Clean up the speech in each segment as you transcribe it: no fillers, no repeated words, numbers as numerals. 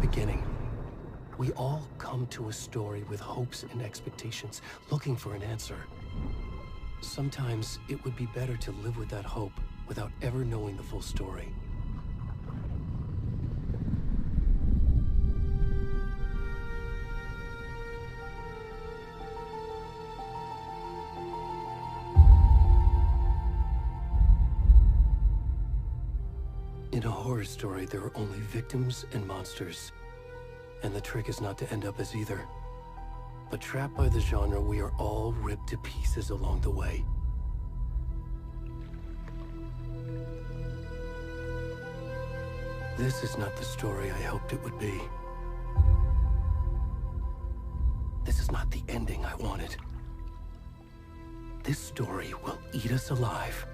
the beginning. We all come to a story with hopes and expectations, looking for an answer. Sometimes it would be better to live with that hope without ever knowing the full story. In a horror story, there are only victims and monsters. And the trick is not to end up as either. But trapped by the genre, we are all ripped to pieces along the way. This is not the story I hoped it would be. This is not the ending I wanted. This story will eat us alive.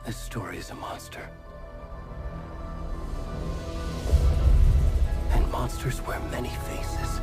This story is a monster. And monsters wear many faces.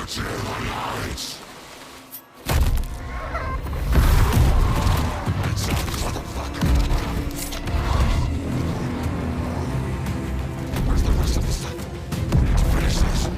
Where's the rest of the stuff? To finish this.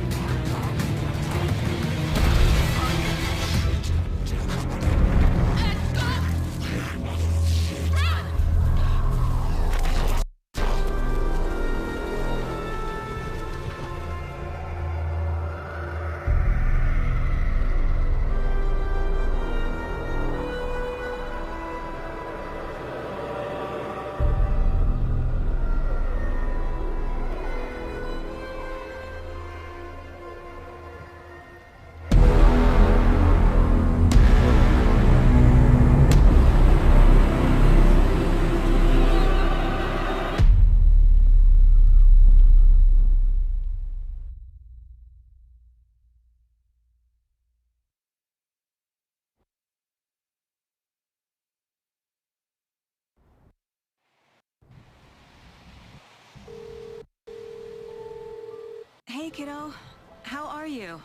Hey, kiddo. How are you?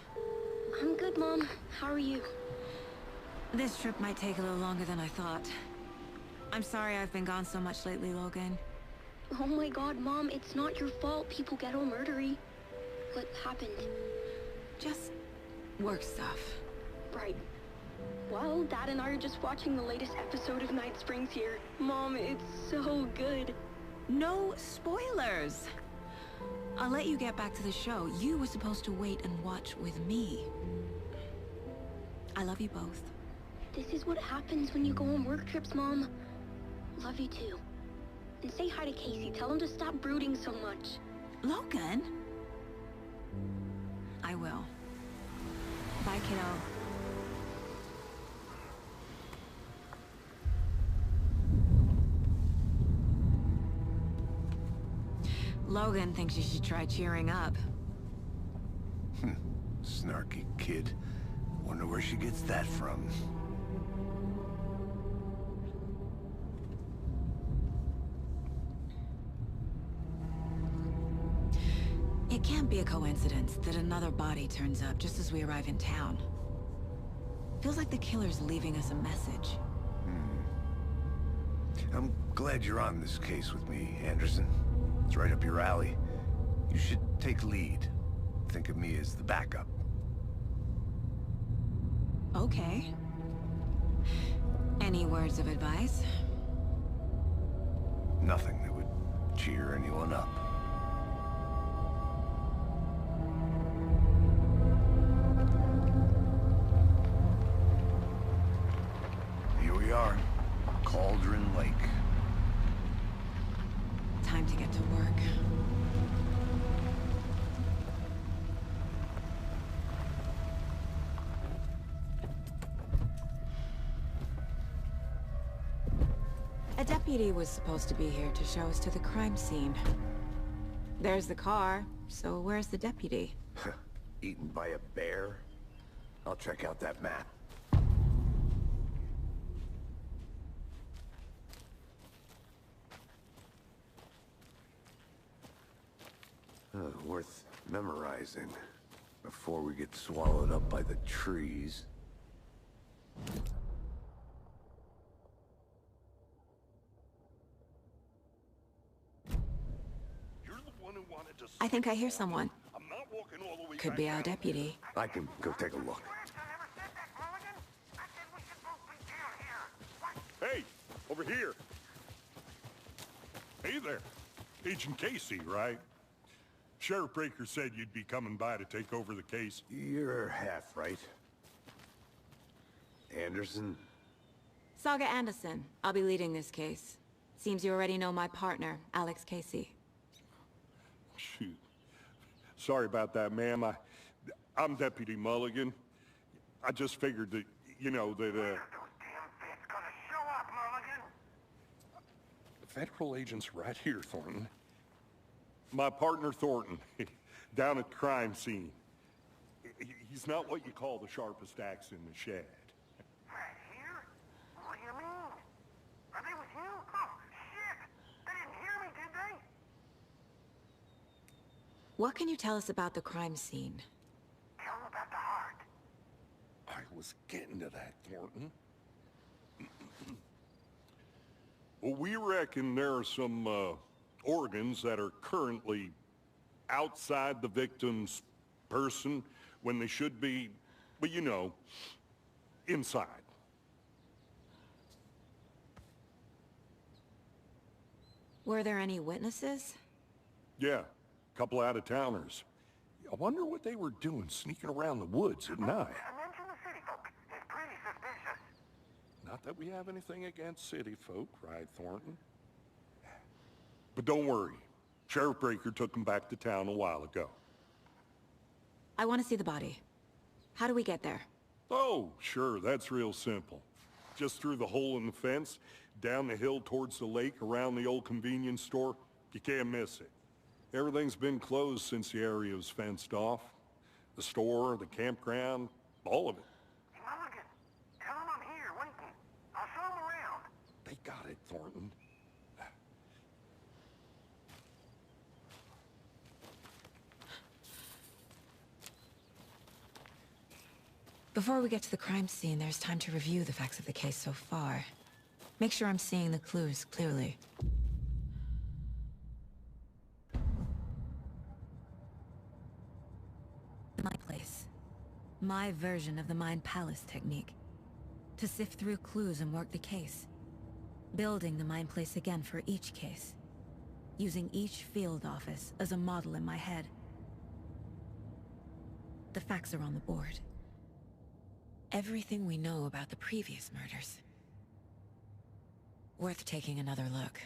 I'm good, Mom. How are you? This trip might take a little longer than I thought. I'm sorry I've been gone so much lately, Logan. Oh my god, Mom, it's not your fault people get all murdery. What happened? Just work stuff. Right. Well, Dad and I are just watching the latest episode of Night Springs here. Mom, it's so good. No spoilers! I'll let you get back to the show. You were supposed to wait and watch with me. I love you both. This is what happens when you go on work trips, Mom. Love you too. And say hi to Casey. Tell him to stop brooding so much. Logan? I will. Bye, kiddo. Logan thinks you should try cheering up. Snarky kid. Wonder where she gets that from. It can't be a coincidence that another body turns up just as we arrive in town. Feels like the killer's leaving us a message. I'm glad you're on this case with me, Anderson. It's right up your alley. You should take lead. Think of me as the backup. Okay. Any words of advice? Nothing that would cheer anyone up. Here we are. Cauldron Lake. Time to get to work. A deputy was supposed to be here to show us to the crime scene. There's the car, so where's the deputy? Eaten by a bear? I'll check out that map. Worth memorizing before we get swallowed up by the trees. You're the one who wanted to. I think I hear someone. I'm not walking all the way Could back be our down. deputy. I can go take a look. Hey, over here. Hey there. Agent Casey, right? Sheriff Breaker said you'd be coming by to take over the case. You're half right. Anderson? Saga Anderson. I'll be leading this case. Seems you already know my partner, Alex Casey. Shoot. Sorry about that, ma'am. I'm Deputy Mulligan. I just figured that, you know, that, Federal agent's right here, Thornton. My partner, Thornton, down at the crime scene. He's not what you call the sharpest axe in the shed. Right here? What do you mean? Are they with you? Oh, shit! They didn't hear me, did they? What can you tell us about the crime scene? Tell them about the heart. was getting to that, Thornton. Well, we reckon there are some organs that are currently outside the victim's person when they should be, well, you know, inside. Were there any witnesses? Yeah, a couple out-of-towners. I wonder what they were doing sneaking around the woods at night. I mentioned the city folk. It's pretty suspicious. Not that we have anything against city folk, right, Thornton? But don't worry. Sheriff Breaker took him back to town a while ago. I want to see the body. How do we get there? Oh, sure, that's real simple. Just through the hole in the fence, down the hill towards the lake, around the old convenience store. You can't miss it. Everything's been closed since the area was fenced off. The store, the campground, all of it. Hey, Mulligan, tell him I'm here waiting. I'll show him around. They got it, Thornton. Before we get to the crime scene, there's time to review the facts of the case so far. Make sure I'm seeing the clues clearly. My place. My version of the Mind Palace technique. To sift through clues and work the case. Building the Mind Place again for each case. Using each field office as a model in my head. The facts are on the board. Everything we know about the previous murders. Worth taking another look.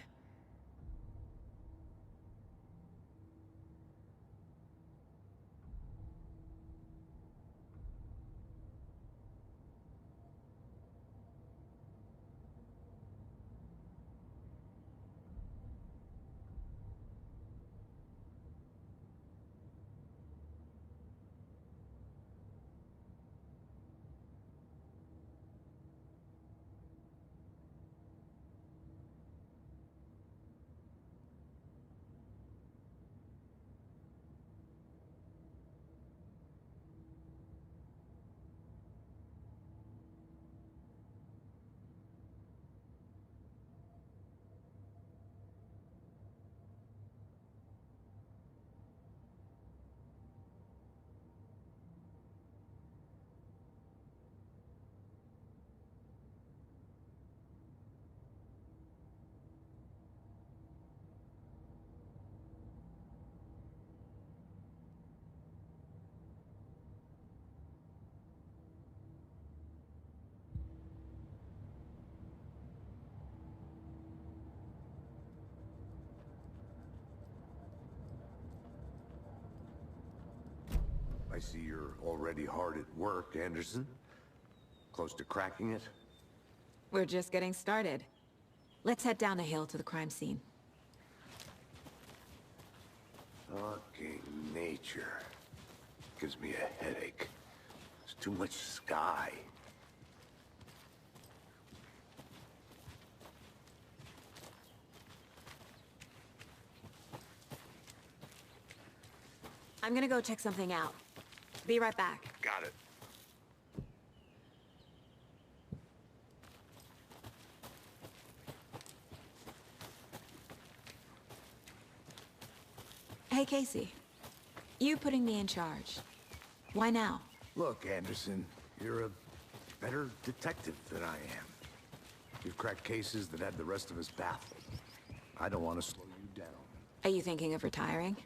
I see you're already hard at work, Anderson. Close to cracking it? We're just getting started. Let's head down the hill to the crime scene. Fucking nature. Gives me a headache. There's too much sky. I'm gonna go check something out. Be right back. Got it. Hey, Casey. You putting me in charge. Why now? Look, Anderson, you're a better detective than I am. You've cracked cases that had the rest of us baffled. I don't want to slow you down. Are you thinking of retiring?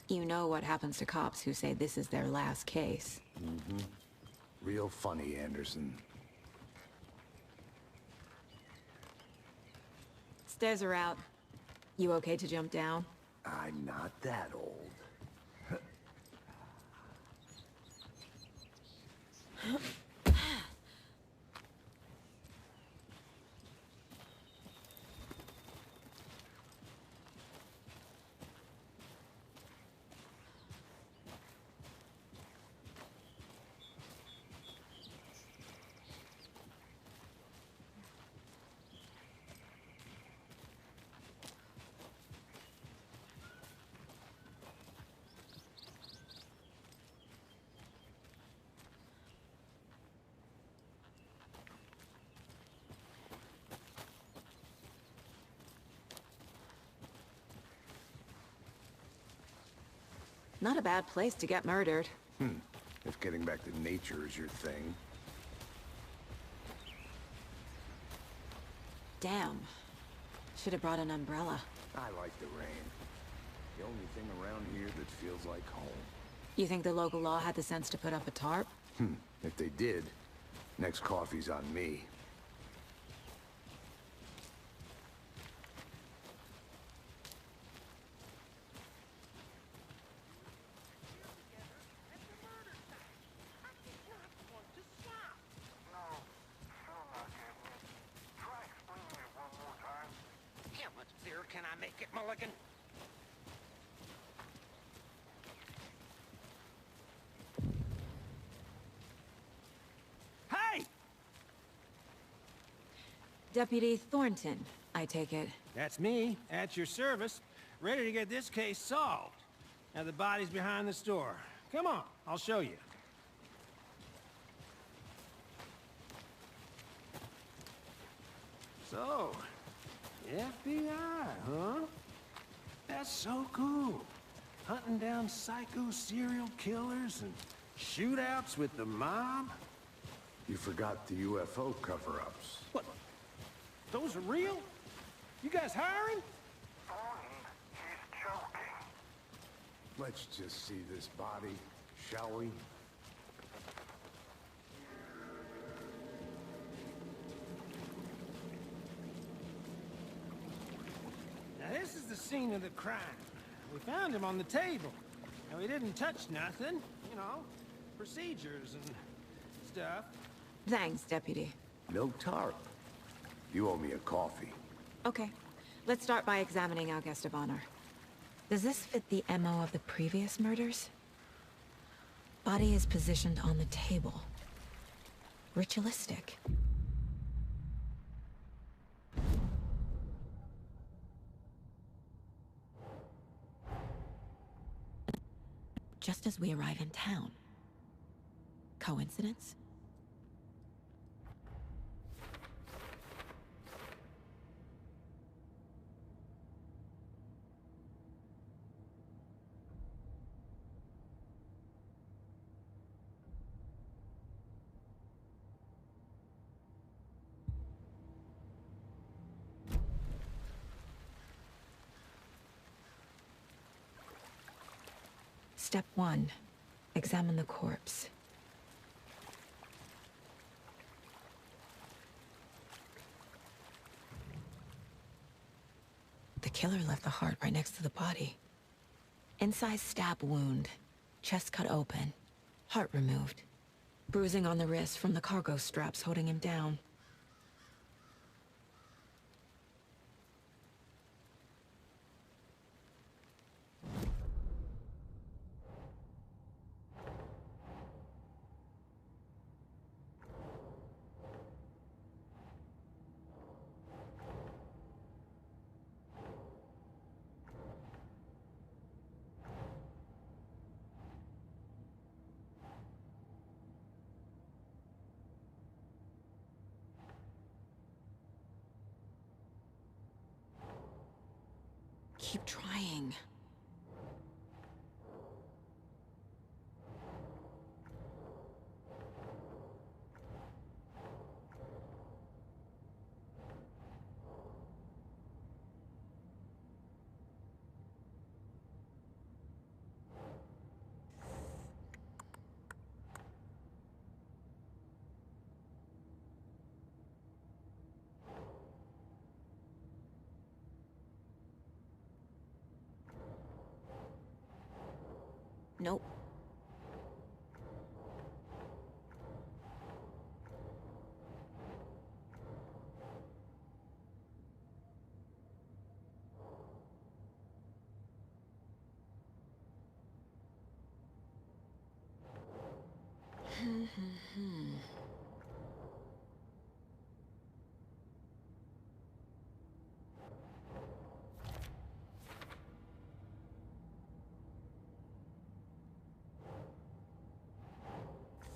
You know what happens to cops who say this is their last case. Mm-hmm. Real funny, Anderson. Stairs are out. You okay to jump down? I'm not that old. Not a bad place to get murdered. If getting back to nature is your thing. Damn. Should have brought an umbrella. I like the rain. The only thing around here that feels like home. You think the local law had the sense to put up a tarp? If they did, next coffee's on me. How much beer can I make it, Mulligan? Hey! Deputy Thornton, I take it. That's me, at your service, ready to get this case solved. Now the body's behind the store. Come on, I'll show you. So, FBI, huh? That's so cool. Hunting down psycho serial killers and shootouts with the mob. You forgot the UFO cover-ups. What? Those are real? You guys hiring? He's joking. Let's just see this body, shall we? Now this is the scene of the crime. We found him on the table. Now he didn't touch nothing, you know, procedures and stuff. Thanks, Deputy. No tarp. You owe me a coffee. Okay. Let's start by examining our guest of honor. Does this fit the MO of the previous murders? Body is positioned on the table. Ritualistic. Just as we arrive in town. Coincidence? Step 1. Examine the corpse. The killer left the heart right next to the body. Incised stab wound. Chest cut open. Heart removed. Bruising on the wrist from the cargo straps holding him down. Keep trying. Nope.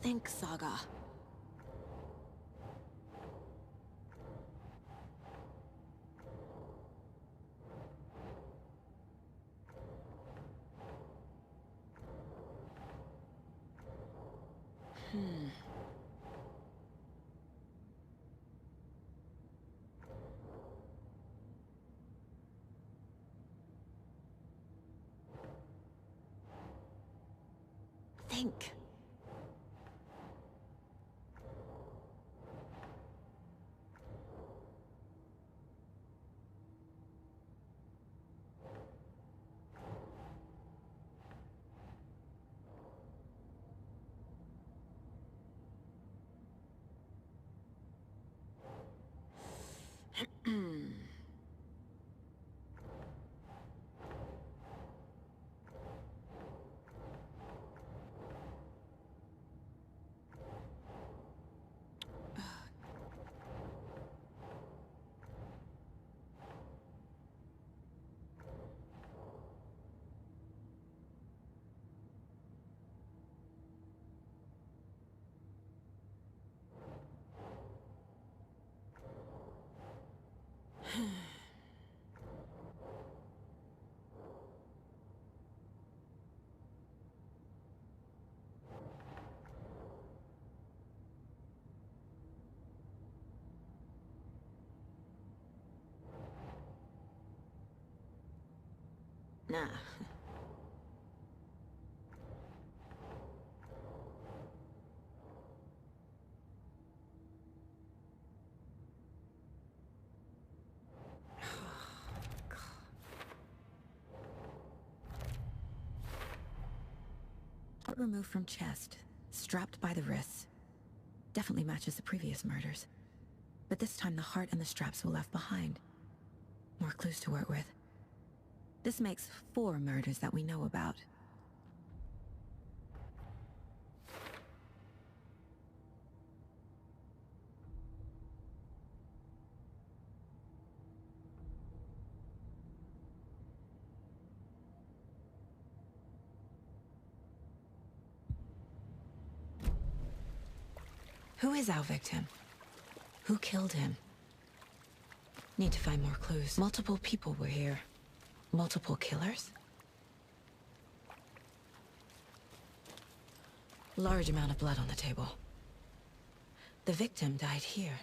Think, Saga. Think. Nah. Heart removed from chest, strapped by the wrists. Definitely matches the previous murders. But this time the heart and the straps were left behind. More clues to work with. This makes 4 murders that we know about. Who is our victim? Who killed him? Need to find more clues. Multiple people were here. Multiple killers? Large amount of blood on the table. The victim died here.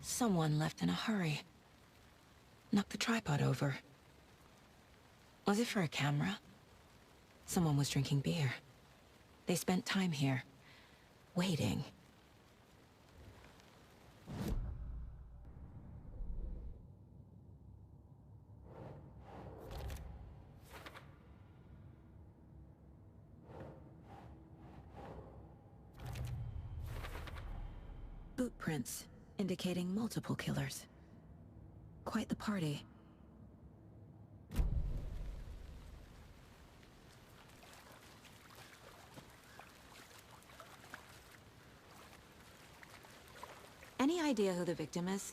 Someone left in a hurry. Knocked the tripod over. Was it for a camera? Someone was drinking beer. They spent time here, waiting. Boot prints, indicating multiple killers. Quite the party. Any idea who the victim is?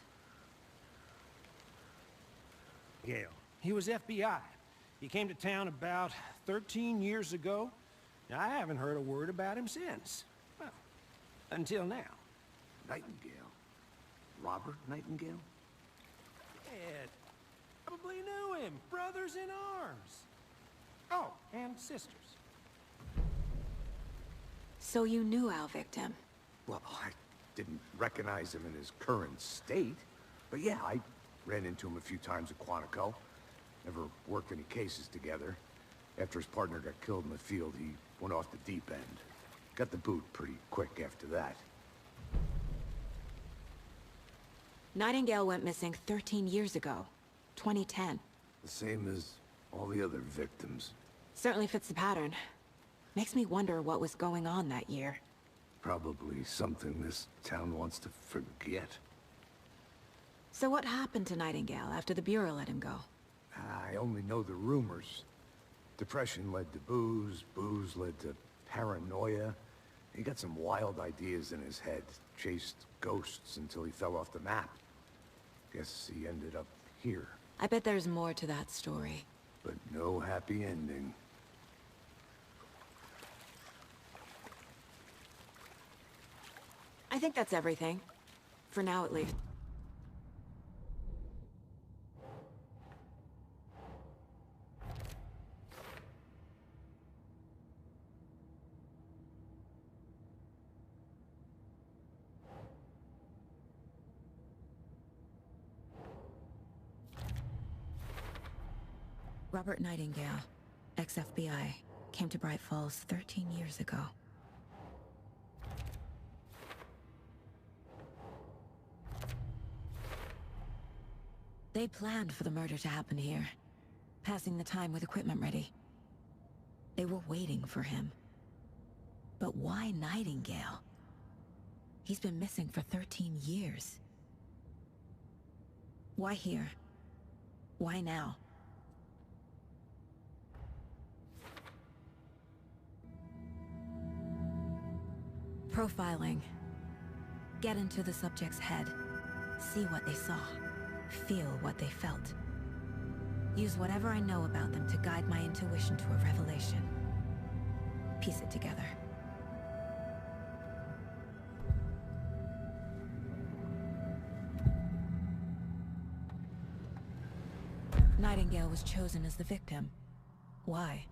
Gale. He was FBI. He came to town about 13 years ago. I haven't heard a word about him since. Well, until now. Nightingale? Robert Nightingale? Ed, probably knew him. Brothers in arms. Oh, and sisters. So you knew our victim? Well, I didn't recognize him in his current state. But yeah, I ran into him a few times at Quantico. Never worked any cases together. After his partner got killed in the field, he went off the deep end. Got the boot pretty quick after that. Nightingale went missing 13 years ago. 2010. The same as all the other victims. Certainly fits the pattern. Makes me wonder what was going on that year. Probably something this town wants to forget. So what happened to Nightingale after the Bureau let him go? I only know the rumors. Depression led to booze, booze led to paranoia. He got some wild ideas in his head, chased ghosts until he fell off the map. Guess he ended up here. I bet there's more to that story. But no happy ending. I think that's everything. For now, at least. Robert Nightingale, ex-FBI, came to Bright Falls 13 years ago. They planned for the murder to happen here, passing the time with equipment ready. They were waiting for him. But why Nightingale? He's been missing for 13 years. Why here? Why now? Profiling. Get into the subject's head. See what they saw. Feel what they felt. Use whatever I know about them to guide my intuition to a revelation. Piece it together. Nightingale was chosen as the victim. Why?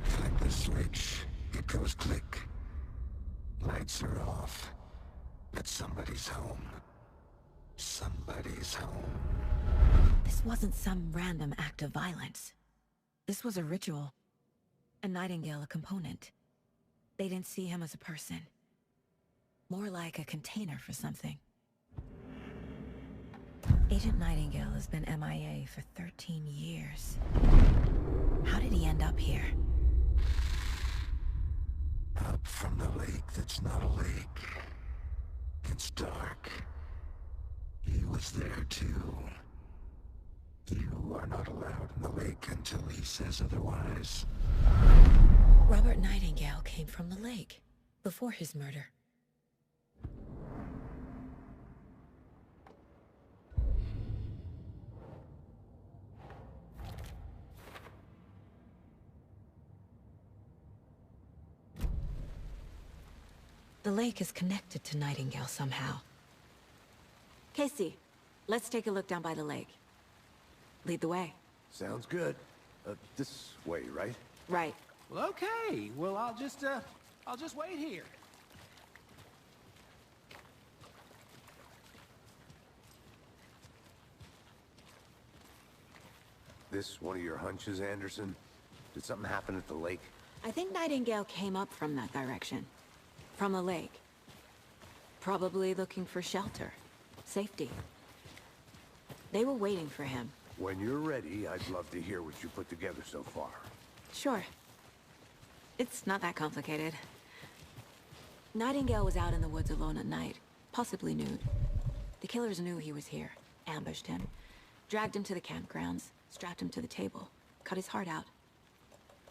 Flip the switch. It goes click. Lights are off. But somebody's home. Somebody's home. This wasn't some random act of violence. This was a ritual. And Nightingale a component. They didn't see him as a person. More like a container for something. Agent Nightingale has been MIA for 13 years. How did he end up here? Up from the lake that's not a lake. It's dark. He was there too. You are not allowed in the lake until he says otherwise. Robert Nightingale came from the lake, before his murder. The lake is connected to Nightingale somehow. Casey, let's take a look down by the lake. Lead the way. Sounds good. This way, right? Right. Well, okay. Well, I'll just wait here. This one of your hunches, Anderson? Did something happen at the lake? I think Nightingale came up from that direction. From the lake. Probably looking for shelter. Safety. They were waiting for him. When you're ready, I'd love to hear what you put together so far. Sure. It's not that complicated. Nightingale was out in the woods alone at night, possibly nude. The killers knew he was here, ambushed him, dragged him to the campgrounds, strapped him to the table, cut his heart out.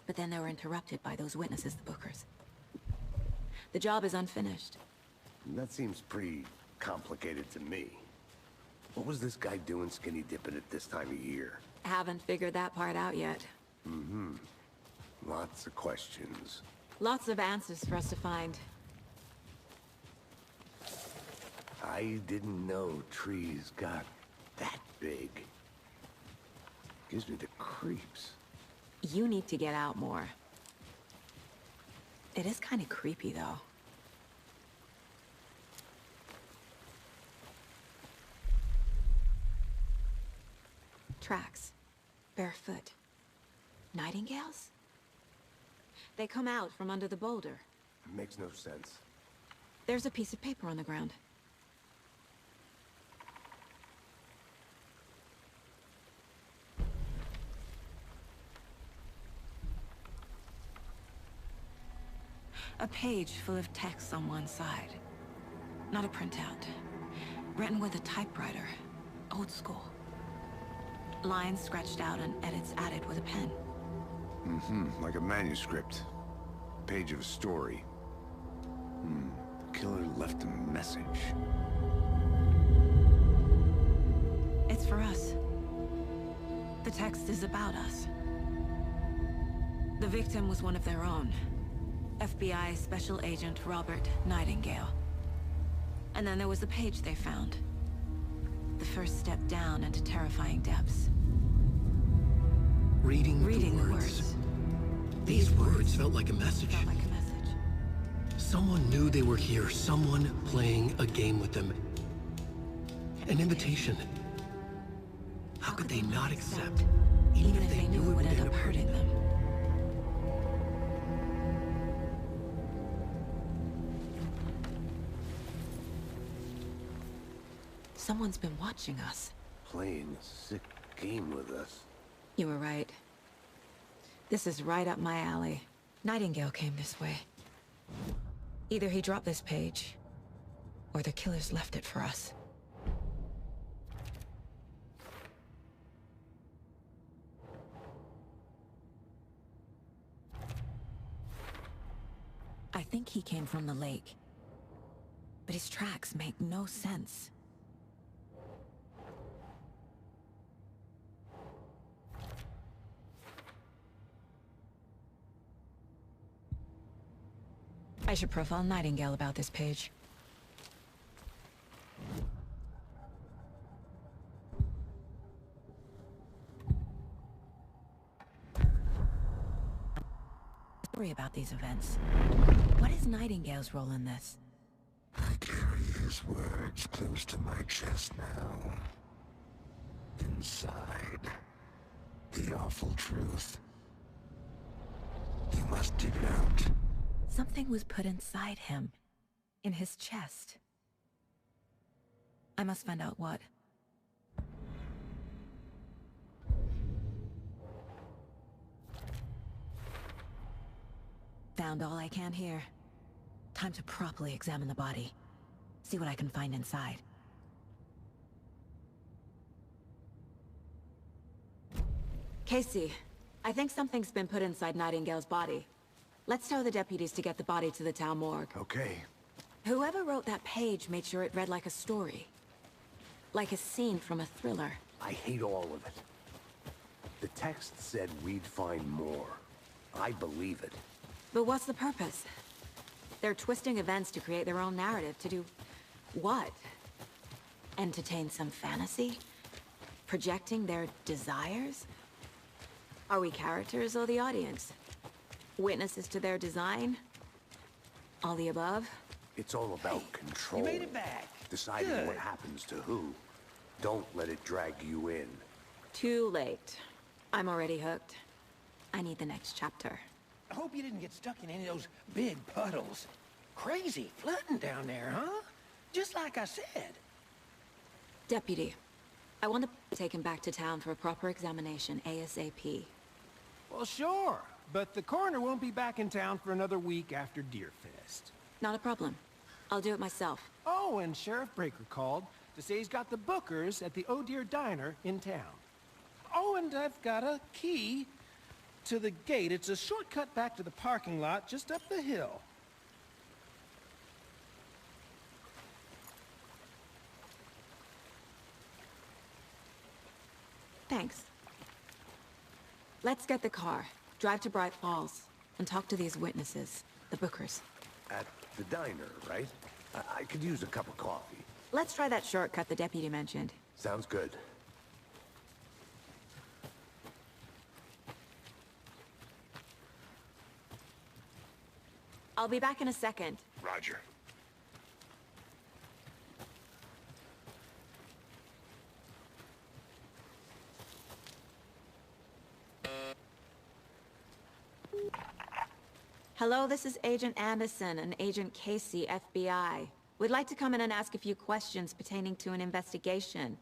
But then they were interrupted by those witnesses, the Bookers. The job is unfinished. That seems pretty complicated to me. What was this guy doing skinny dipping at this time of year? Haven't figured that part out yet. Mm-hmm. Lots of questions. Lots of answers for us to find. I didn't know trees got that big. Gives me the creeps. You need to get out more. It is kind of creepy, though. Tracks. Barefoot. Nightingales? They come out from under the boulder. Makes no sense. There's a piece of paper on the ground. A page full of text on one side. Not a printout. Written with a typewriter. Old school. Lines scratched out and edits added with a pen. Mm-hmm, like a manuscript. Page of a story. The killer left a message. It's for us. The text is about us. The victim was one of their own. FBI Special Agent Robert Nightingale. And then there was the page they found. The first step down into terrifying depths. Reading The the words. These words felt like a message. Felt like a message. Someone knew they were here, someone playing a game with them. An invitation. How could they not accept, even if they knew it would end up hurting them? Someone's been watching us. Playing a sick game with us. You were right. This is right up my alley. Nightingale came this way. Either he dropped this page, or the killers left it for us. I think he came from the lake. But his tracks make no sense. I should profile Nightingale about this page. Story about these events. What is Nightingale's role in this? I carry his words close to my chest now. Inside, the awful truth. You must dig it out. Something was put inside him. In his chest. I must find out what. Found all I can here. Time to properly examine the body. See what I can find inside. Casey, I think something's been put inside Nightingale's body. Let's tell the deputies to get the body to the town morgue. Okay. Whoever wrote that page made sure it read like a story. Like a scene from a thriller. I hate all of it. The text said we'd find more. I believe it. But what's the purpose? They're twisting events to create their own narrative. To do what? Entertain some fantasy? Projecting their desires? Are we characters or the audience? Witnesses to their design? All the above? It's all about control. You made it back. Deciding Good. what happens to who. Don't let it drag you in. Too late. I'm already hooked. I need the next chapter. I hope you didn't get stuck in any of those big puddles. Crazy flooding down there, huh? Just like I said. Deputy, I want to take him back to town for a proper examination ASAP. Well, sure. But the coroner won't be back in town for another week after Deerfest. Not a problem. I'll do it myself. Oh, and Sheriff Breaker called to say he's got the bookers at the Oh Dear Diner in town. Oh, and I've got a key to the gate. It's a shortcut back to the parking lot just up the hill. Thanks. Let's get the car, drive to Bright Falls, and talk to these witnesses, the bookers. At the diner, right? I could use a cup of coffee. Let's try that shortcut the deputy mentioned. Sounds good. I'll be back in a second. Roger. Hello, this is Agent Anderson and Agent Casey, FBI. We'd like to come in and ask a few questions pertaining to an investigation.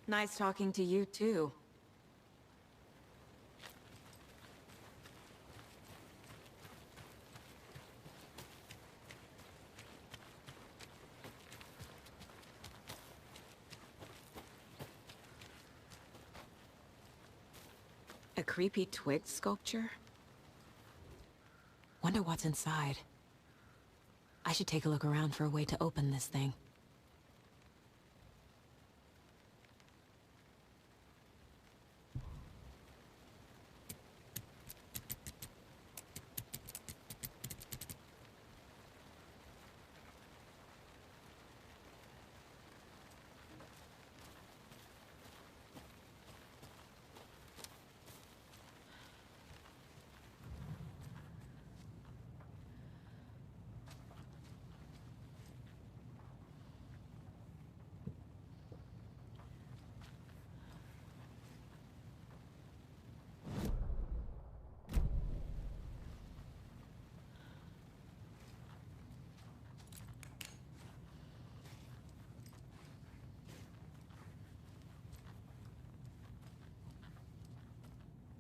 Nice talking to you, too. A creepy twig sculpture? Wonder what's inside. I should take a look around for a way to open this thing.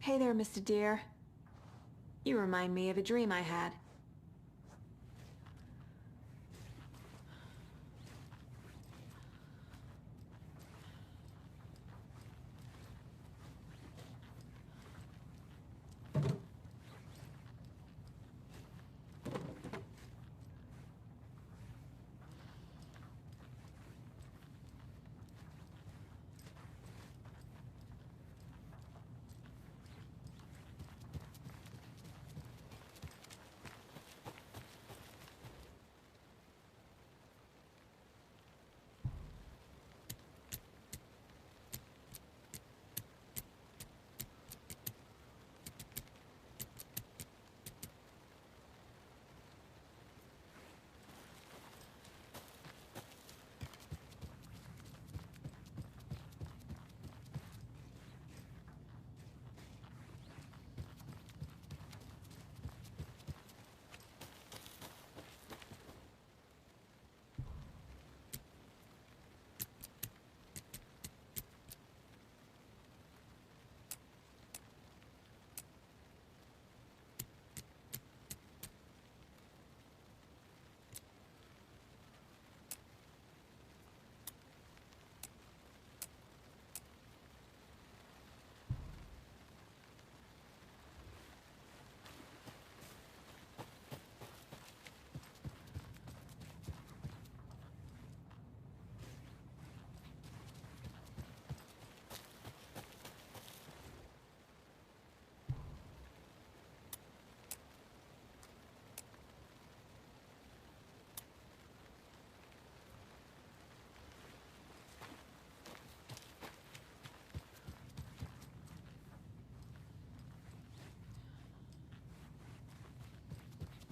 Hey there, Mr. Deer. You remind me of a dream I had.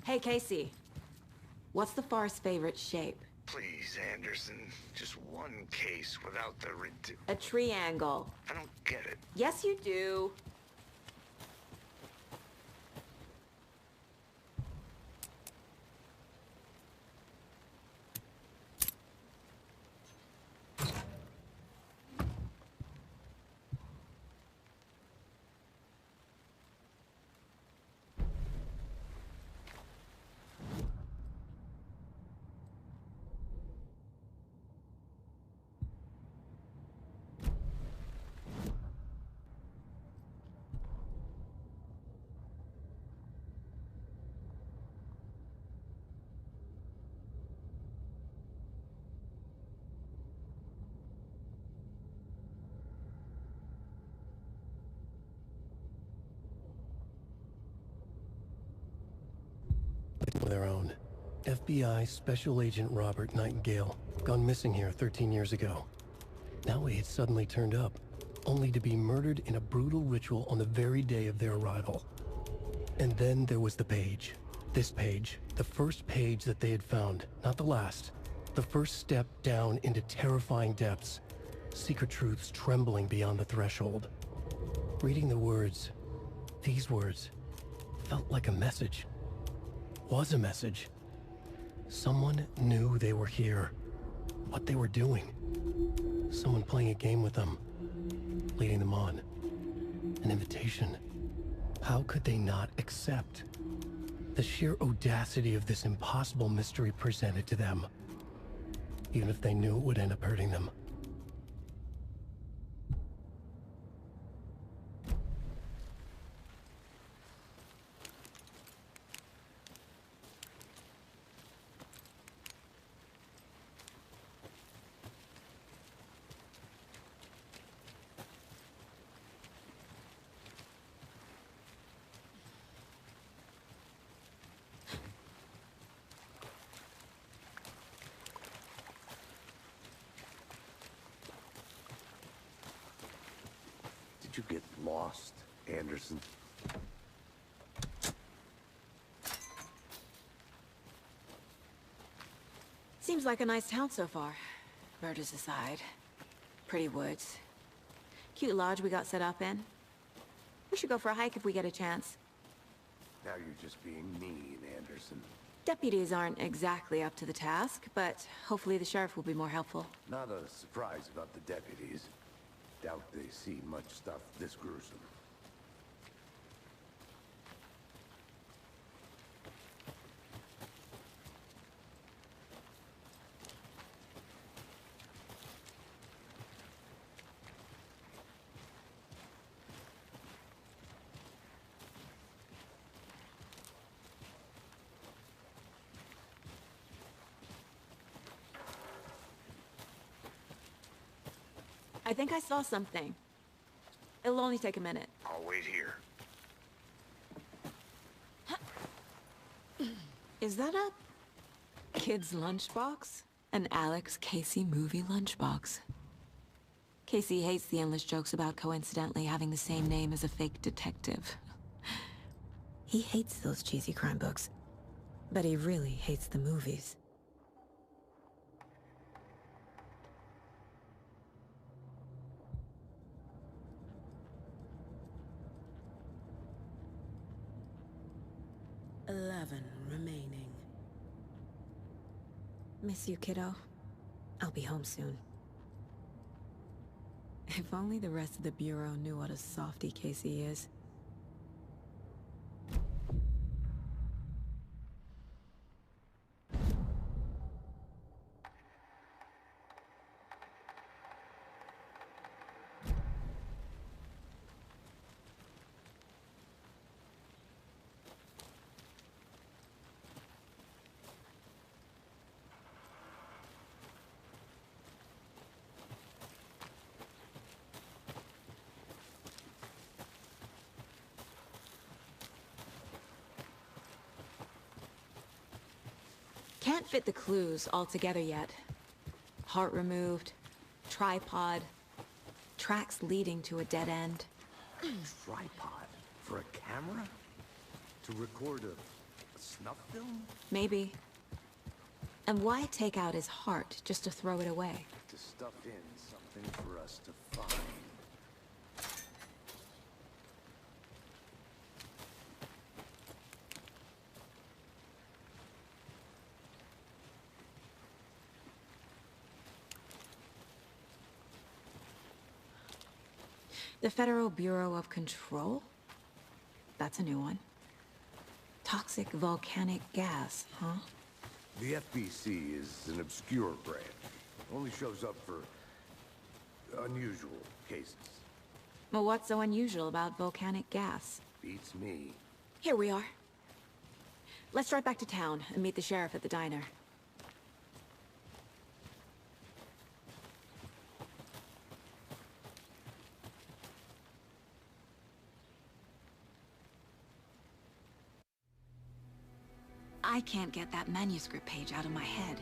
Hey, Casey. What's the Far's favorite shape? Please, Anderson. Just one case without the A triangle. I don't get it. Yes, you do. Of their own. FBI Special Agent Robert Nightingale, gone missing here 13 years ago. Now he had suddenly turned up, only to be murdered in a brutal ritual on the very day of their arrival. And then there was the page. This page, the first page that they had found, not the last. The first step down into terrifying depths. Secret truths trembling beyond the threshold. Reading the words, these words, felt like a message. Was a message. Someone knew they were here. What they were doing. Someone playing a game with them. Leading them on. An invitation. How could they not accept? The sheer audacity of this impossible mystery presented to them. Even if they knew it would end up hurting them. Did you get lost, Anderson? Seems like a nice town so far. Murders aside. Pretty woods. Cute lodge we got set up in. We should go for a hike if we get a chance. Now you're just being mean, Anderson. Deputies aren't exactly up to the task, but hopefully the sheriff will be more helpful. Not a surprise about the deputies. Doubt they see much stuff this gruesome. I think I saw something. It'll only take a minute. I'll wait here. Is that a kid's lunchbox? An Alex Casey movie lunchbox. Casey hates the endless jokes about coincidentally having the same name as a fake detective. He hates those cheesy crime books, but he really hates the movies. Remaining. Miss you, kiddo. I'll be home soon. If only the rest of the Bureau knew what a softie Casey is. Can't fit the clues all together yet. Heart removed, tripod, tracks leading to a dead end. Tripod? For a camera? To record a snuff film? Maybe. And why take out his heart just to throw it away? To stuff in something for us to find. The Federal Bureau of Control? That's a new one. Toxic volcanic gas, huh? The FBC is an obscure branch. Only shows up for unusual cases. Well, what's so unusual about volcanic gas? Beats me. Here we are. Let's drive back to town and meet the sheriff at the diner. I can't get that manuscript page out of my head.